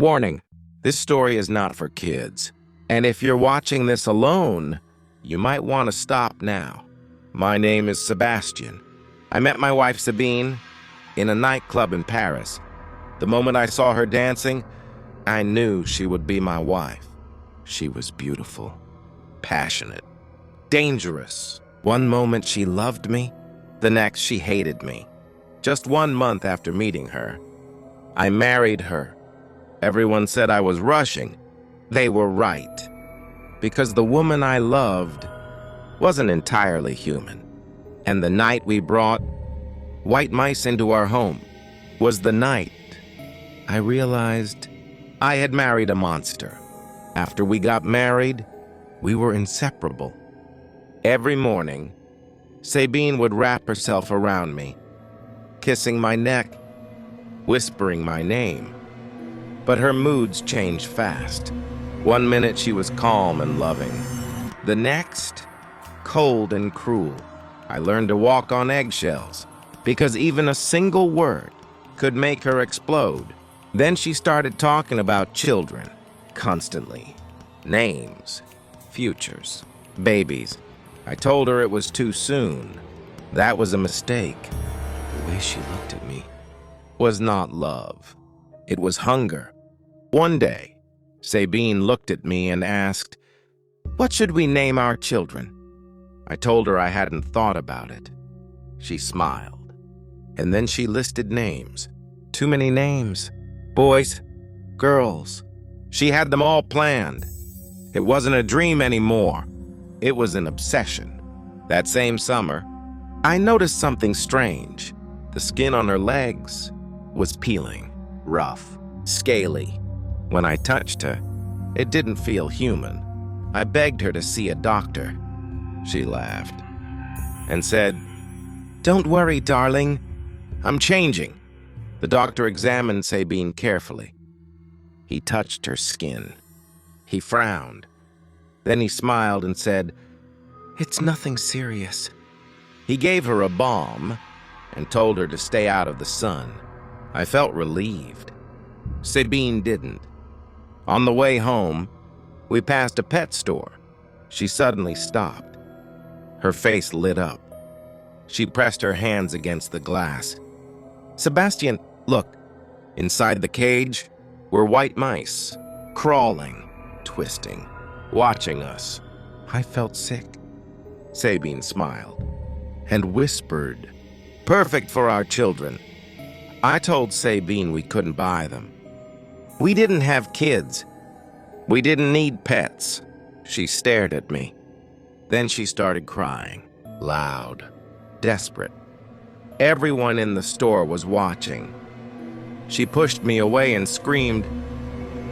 Warning, this story is not for kids. And if you're watching this alone, you might want to stop now. My name is Sebastian. I met my wife Sabine in a nightclub in Paris. The moment I saw her dancing, I knew she would be my wife. She was beautiful, passionate, dangerous. One moment she loved me, the next she hated me. Just 1 month after meeting her, I married her. Everyone said I was rushing. They were right, because the woman I loved wasn't entirely human. And the night we brought white mice into our home was the night I realized I had married a monster. After we got married, we were inseparable. Every morning, Sabine would wrap herself around me, kissing my neck, whispering my name. But her moods changed fast. 1 minute she was calm and loving. The next, cold and cruel. I learned to walk on eggshells, because even a single word could make her explode. Then she started talking about children, constantly. Names, futures, babies. I told her it was too soon. That was a mistake. The way she looked at me was not love. It was hunger. One day, Sabine looked at me and asked, "What should we name our children?" I told her I hadn't thought about it. She smiled, and then she listed names. Too many names. Boys, girls. She had them all planned. It wasn't a dream anymore. It was an obsession. That same summer, I noticed something strange. The skin on her legs was peeling, rough, scaly. When I touched her, it didn't feel human. I begged her to see a doctor. She laughed and said, "Don't worry, darling. I'm changing." The doctor examined Sabine carefully. He touched her skin. He frowned. Then he smiled and said, "It's nothing serious." He gave her a balm and told her to stay out of the sun. I felt relieved. Sabine didn't. On the way home, we passed a pet store. She suddenly stopped. Her face lit up. She pressed her hands against the glass. "Sebastian, look." Inside the cage were white mice, crawling, twisting, watching us. I felt sick. Sabine smiled and whispered, "Perfect for our children." I told Sabine we couldn't buy them. We didn't have kids. We didn't need pets. She stared at me. Then she started crying, loud, desperate. Everyone in the store was watching. She pushed me away and screamed,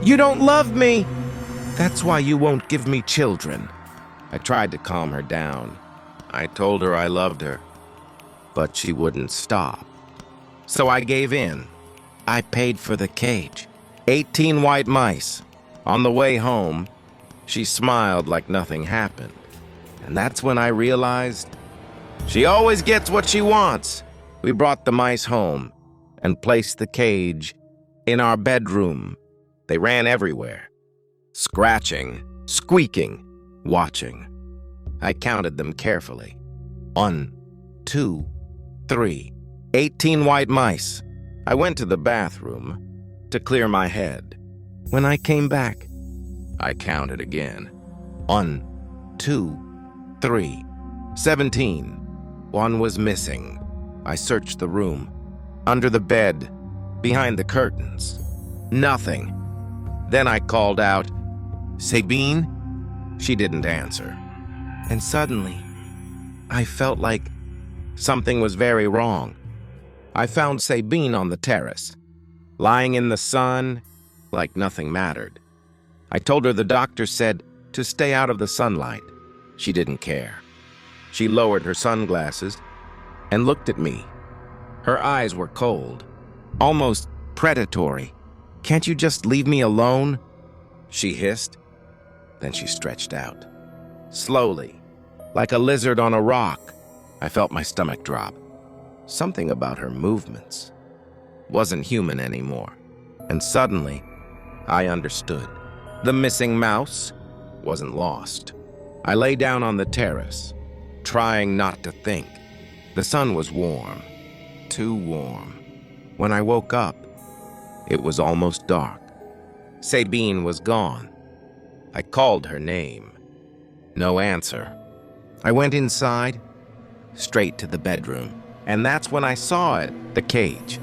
"You don't love me! That's why you won't give me children." I tried to calm her down. I told her I loved her, but she wouldn't stop. So I gave in. I paid for the cage. 18 white mice. On the way home, she smiled like nothing happened. And that's when I realized she always gets what she wants. We brought the mice home and placed the cage in our bedroom. They ran everywhere, scratching, squeaking, watching. I counted them carefully. 1, 2, 3, 18 white mice. I went to the bathroom to clear my head. When I came back, I counted again. 1, 2, 3, 17. One was missing. I searched the room, under the bed, behind the curtains. Nothing. Then I called out, "Sabine?" She didn't answer. And suddenly, I felt like something was very wrong. I found Sabine on the terrace, lying in the sun like nothing mattered. I told her the doctor said to stay out of the sunlight. She didn't care. She lowered her sunglasses and looked at me. Her eyes were cold, almost predatory. "Can't you just leave me alone?" she hissed. Then she stretched out. Slowly, like a lizard on a rock, I felt my stomach drop. Something about her movements wasn't human anymore. And suddenly, I understood. The missing mouse wasn't lost. I lay down on the terrace, trying not to think. The sun was warm, too warm. When I woke up, it was almost dark. Sabine was gone. I called her name. No answer. I went inside, straight to the bedroom, and that's when I saw it, the cage.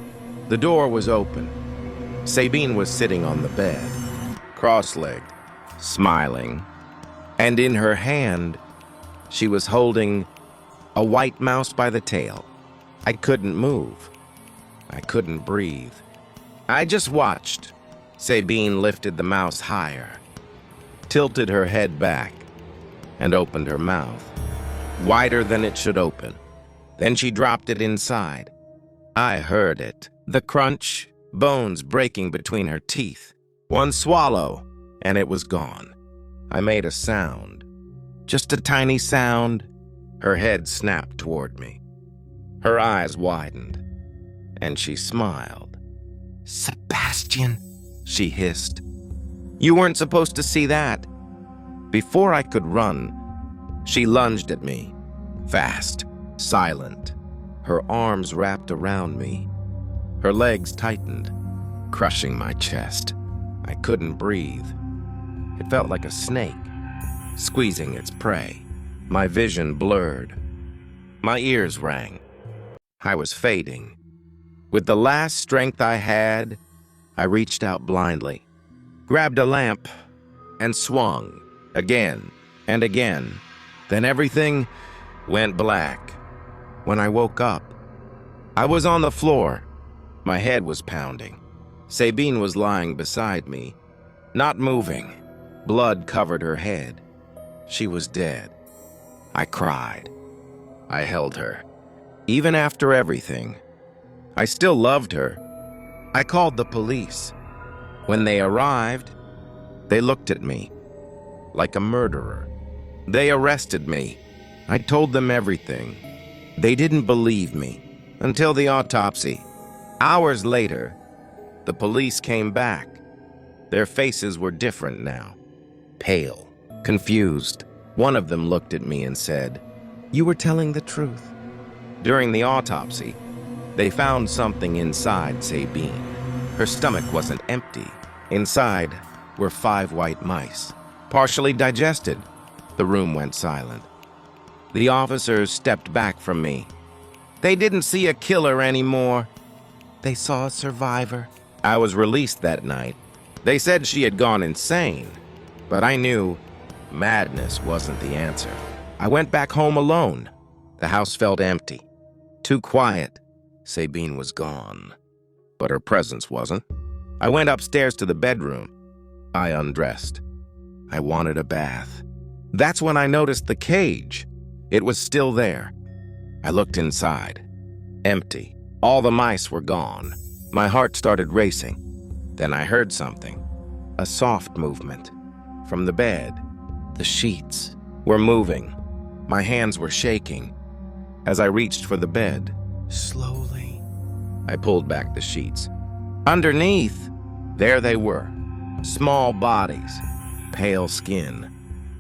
The door was open. Sabine was sitting on the bed, cross-legged, smiling, and in her hand, she was holding a white mouse by the tail. I couldn't move. I couldn't breathe. I just watched. Sabine lifted the mouse higher, tilted her head back, and opened her mouth, wider than it should open. Then she dropped it inside. I heard it, the crunch, bones breaking between her teeth. One swallow, and it was gone. I made a sound, just a tiny sound. Her head snapped toward me. Her eyes widened, and she smiled. "Sebastian," she hissed. "You weren't supposed to see that." Before I could run, she lunged at me, fast, silent. Her arms wrapped around me. Her legs tightened, crushing my chest. I couldn't breathe. It felt like a snake, squeezing its prey. My vision blurred. My ears rang. I was fading. With the last strength I had, I reached out blindly, grabbed a lamp, and swung again and again. Then everything went black. When I woke up, I was on the floor. My head was pounding. Sabine was lying beside me, not moving. Blood covered her head. She was dead. I cried. I held her. Even after everything, I still loved her. I called the police. When they arrived, they looked at me like a murderer. They arrested me. I told them everything. They didn't believe me until the autopsy. Hours later, the police came back. Their faces were different now. Pale, confused. One of them looked at me and said, "You were telling the truth." During the autopsy, they found something inside Sabine. Her stomach wasn't empty. Inside were 5 white mice, partially digested. The room went silent. The officers stepped back from me. They didn't see a killer anymore. They saw a survivor. I was released that night. They said she had gone insane, but I knew madness wasn't the answer. I went back home alone. The house felt empty, too quiet. Sabine was gone, but her presence wasn't. I went upstairs to the bedroom. I undressed. I wanted a bath. That's when I noticed the cage. It was still there. I looked inside. Empty. All the mice were gone. My heart started racing. Then I heard something. A soft movement. From the bed, the sheets were moving. My hands were shaking. As I reached for the bed, slowly, I pulled back the sheets. Underneath, there they were. Small bodies, pale skin,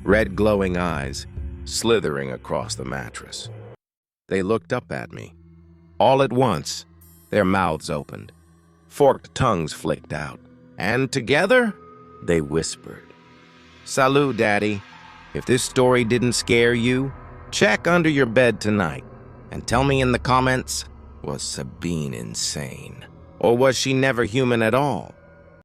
red glowing eyes, slithering across the mattress. They looked up at me. All at once, their mouths opened. Forked tongues flicked out. And together, they whispered, "Salut, Daddy. If this story didn't scare you, check under your bed tonight and tell me in the comments, was Sabine insane? Or was she never human at all?"